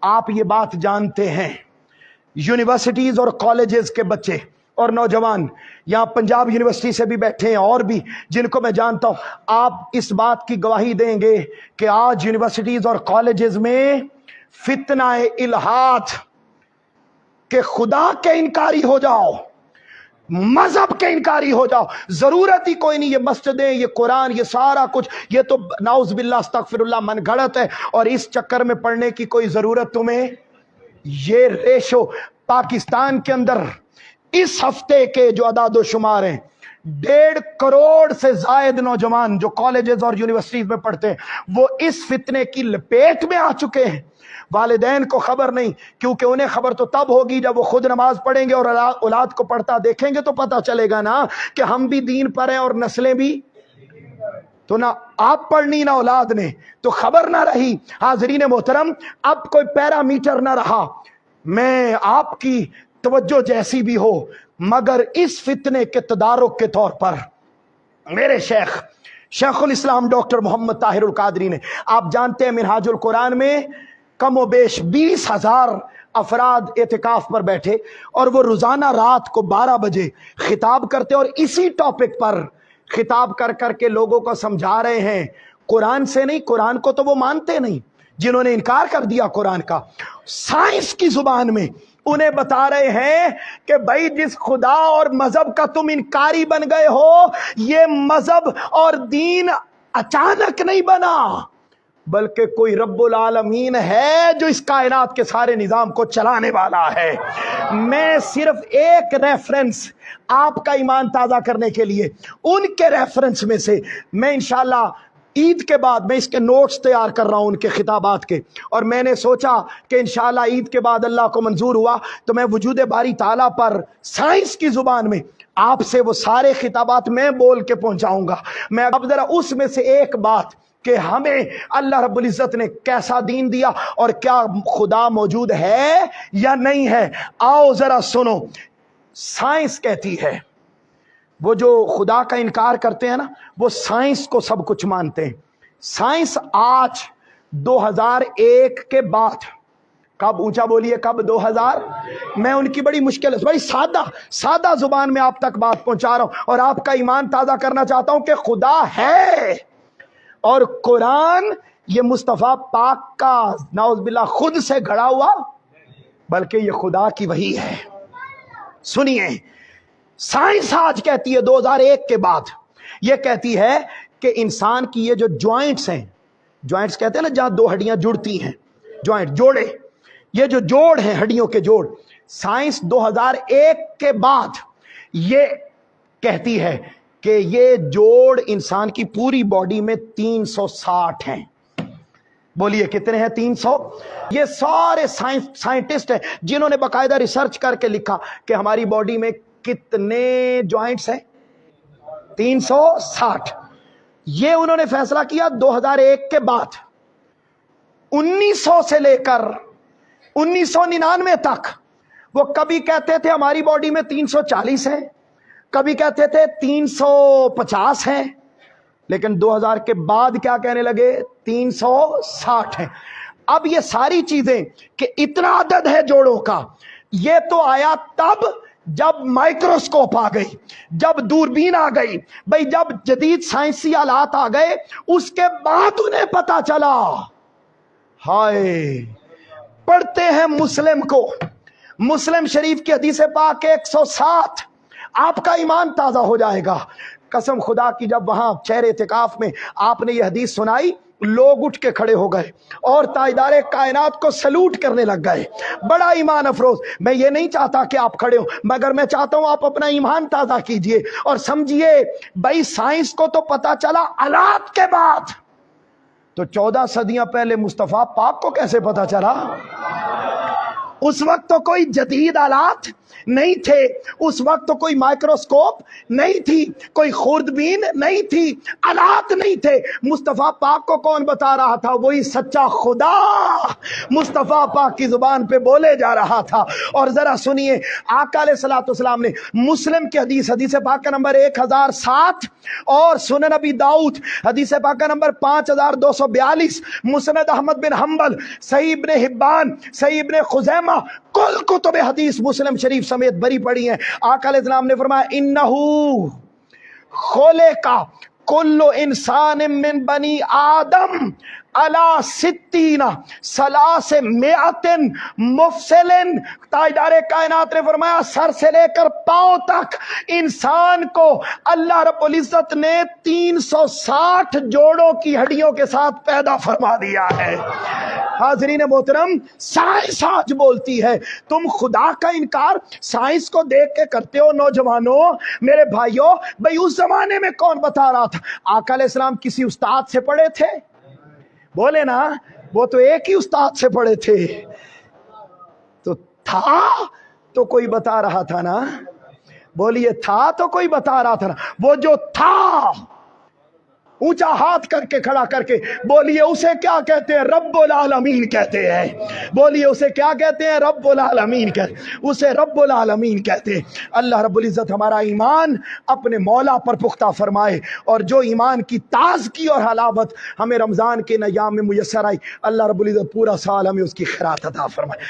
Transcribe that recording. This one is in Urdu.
آپ یہ بات جانتے ہیں، یونیورسٹیز اور کالجز کے بچے اور نوجوان یہاں پنجاب یونیورسٹی سے بھی بیٹھے ہیں اور بھی جن کو میں جانتا ہوں، آپ اس بات کی گواہی دیں گے کہ آج یونیورسٹیز اور کالجز میں فتنہ الہات کہ خدا کے انکاری ہو جاؤ، مذہب کے انکاری ہو جاؤ، ضرورت ہی کوئی نہیں، یہ مسجدیں، یہ قرآن، یہ سارا کچھ یہ تو نعوذ باللہ استغفر اللہ من گھڑت ہے، اور اس چکر میں پڑھنے کی کوئی ضرورت تمہیں۔ یہ ریشو پاکستان کے اندر اس ہفتے کے جو اعداد و شمار ہیں، 1.5 کروڑ سے زائد نوجوان جو کالجز اور یونیورسٹیز میں پڑھتے ہیں وہ اس فتنے کی لپیٹ میں آ چکے ہیں۔ والدین کو خبر نہیں، کیونکہ انہیں خبر تو تب ہوگی جب وہ خود نماز پڑھیں گے اور اولاد کو پڑھتا دیکھیں گے تو پتہ چلے گا نا کہ ہم بھی دین پر ہیں اور نسلیں بھی، تو نہ آپ پڑھنی نہ اولاد نے، تو خبر نہ رہی۔ حاضرین محترم، اب کوئی پیرامیٹر نہ رہا، میں آپ کی توجہ جیسی بھی ہو، مگر اس فتنے کے تدارک کے طور پر میرے شیخ الاسلام ڈاکٹر محمد طاہر القادری نے، آپ جانتے ہیں منہاج القرآن میں کم و بیش 20,000 افراد اعتکاف پر بیٹھے اور وہ روزانہ رات کو 12 بجے خطاب کرتے اور اسی ٹاپک پر خطاب کر کر کے لوگوں کو سمجھا رہے ہیں، قرآن سے نہیں، قرآن کو تو وہ مانتے نہیں جنہوں نے انکار کر دیا قرآن کا، سائنس کی زبان میں انہیں بتا رہے ہیں کہ بھائی جس خدا اور مذہب کا تم انکاری بن گئے ہو، یہ مذہب اور دین اچانک نہیں بنا، بلکہ کوئی رب العالمین ہے جو اس کائنات کے سارے نظام کو چلانے والا ہے۔ میں صرف ایک ریفرنس آپ کا ایمان تازہ کرنے کے لیے، ان کے ریفرنس میں سے میں انشاءاللہ عید کے بعد میں اس کے نوٹس تیار کر رہا ہوں ان کے خطابات کے، اور میں نے سوچا کہ انشاءاللہ عید کے بعد اللہ کو منظور ہوا تو میں وجود باری تعالیٰ پر سائنس کی زبان میں آپ سے وہ سارے خطابات میں بول کے پہنچاؤں گا۔ میں اب ذرا اس میں سے ایک بات کہ ہمیں اللہ رب العزت نے کیسا دین دیا اور کیا خدا موجود ہے یا نہیں ہے، آؤ ذرا سنو۔ سائنس کہتی ہے، وہ جو خدا کا انکار کرتے ہیں نا، وہ سائنس کو سب کچھ مانتے ہیں۔ سائنس آج 2001 کے بعد، کب اونچا بولیے، کب 2000، میں ان کی بڑی مشکل ہے، بڑی سادہ زبان میں آپ تک بات پہنچا رہا ہوں اور آپ کا ایمان تازہ کرنا چاہتا ہوں کہ خدا ہے، اور قرآن یہ مصطفیٰ پاک کا نعوذ باللہ خود سے گھڑا ہوا، بلکہ یہ خدا کی وحی ہے۔ سنیے، سائنس آج کہتی ہے 2001 کے بعد، یہ کہتی ہے کہ انسان کی یہ جو جوائنٹس ہیں، جوائنٹس کہتے ہیں نا جہاں دو ہڈیاں جڑتی ہیں، جوائنٹ، جوڑے، یہ جو جوڑ ہیں ہڈیوں کے جوڑ، سائنس 2001 کے بعد یہ کہتی ہے کہ یہ جوڑ انسان کی پوری باڈی میں 360 ہیں۔ بولیے کتنے ہیں؟ 300۔ یہ سارے سائنٹسٹ ہیں جنہوں نے باقاعدہ ریسرچ کر کے لکھا کہ ہماری باڈی میں کتنے جوائنٹس ہیں، 360۔ یہ انہوں نے فیصلہ کیا 2001 کے بعد۔ 1900 سے لے کر 1999 تک وہ کبھی کہتے تھے ہماری باڈی میں 340 ہیں، کبھی کہتے تھے 350 ہیں، لیکن 2000 کے بعد کیا کہنے لگے؟ 360 ہیں۔ اب یہ ساری چیزیں کہ اتنا عدد ہے جوڑوں کا، یہ تو آیا تب جب مائکروسکوپ آ گئی، جب دوربین آ گئی، بھئی جب جدید سائنسی آلات آ گئے، اس کے بعد انہیں پتا چلا۔ ہائے، پڑھتے ہیں مسلم کو، مسلم شریف کی حدیث پاک 107، آپ کا ایمان تازہ ہو جائے گا۔ قسم خدا کی، جب وہاں شہر اعتکاف میں آپ نے یہ حدیث سنائی، لوگ اٹھ کے کھڑے ہو گئے اور تاجدار کائنات کو سلوٹ کرنے لگ گئے۔ بڑا ایمان افروز، میں یہ نہیں چاہتا کہ آپ کھڑے ہوں، مگر میں چاہتا ہوں آپ اپنا ایمان تازہ کیجئے اور سمجھیے، بھائی سائنس کو تو پتا چلا آلات کے بعد، تو 14 صدیاں پہلے مصطفیٰ پاک کو کیسے پتا چلا؟ اس وقت تو کوئی جدید آلات نہیں تھے اس وقت، تو کوئی مائکروسکوپ نہیں تھی، کوئی خوردبین نہیں تھی، آلات نہیں تھے۔ مصطفیٰ پاک کو کون بتا رہا تھا؟ وہی سچا خدا مصطفیٰ پاک کی زبان پہ بولے جا رہا تھا۔ اور ذرا سنیے، آقا علیہ الصلوۃ والسلام نے مسلم کی حدیث پاک کا نمبر 1007 اور سنن نبی داؤد حدیث پاک کا نمبر 5242، مسند احمد بن حنبل، صحیح ابن حبان، صحیح ابن خزیمہ، کل کتب حدیث مسلم شریف سمیت بری پڑی ہیں۔ آقا علیہ السلام نے فرمایا انہو خلق کل انسان من بنی آدم علی 60 مفصل۔ تاجدار کائنات نے فرمایا سر سے لے کر پاؤں تک انسان کو اللہ رب العزت نے 360 جوڑوں کی ہڈیوں کے ساتھ پیدا فرما دیا ہے۔ حاضرین محترم، سائنس آج بولتی ہے، تم خدا کا انکار سائنس کو دیکھ کے کرتے ہو۔ نوجوانوں، میرے بھائیوں، بھئی اس زمانے میں کون بتا رہا تھا؟ آقا علیہ السلام کسی استاد سے پڑھے تھے؟ بولے نا، وہ تو ایک ہی استاد سے پڑھے تھے، تو تھا تو کوئی بتا رہا تھا نا۔ بولیے، تھا تو کوئی بتا رہا تھا نا۔ وہ جو تھا، اونچا ہاتھ کر کے کھڑا کر کے بولیے اسے کیا کہتے ہیں؟ رب العالمین کہتے ہیں۔ بولیے اسے کیا کہتے ہیں؟ رب العالمین کہتے ہیں، اسے رب العالمین کہتے ہیں۔ اللہ رب العزت ہمارا ایمان اپنے مولا پر پختہ فرمائے، اور جو ایمان کی تازگی اور حلاوت ہمیں رمضان کے ایام میں میسر آئی، اللہ رب العزت پورا سال ہمیں اس کی خیرات عطا فرمائے۔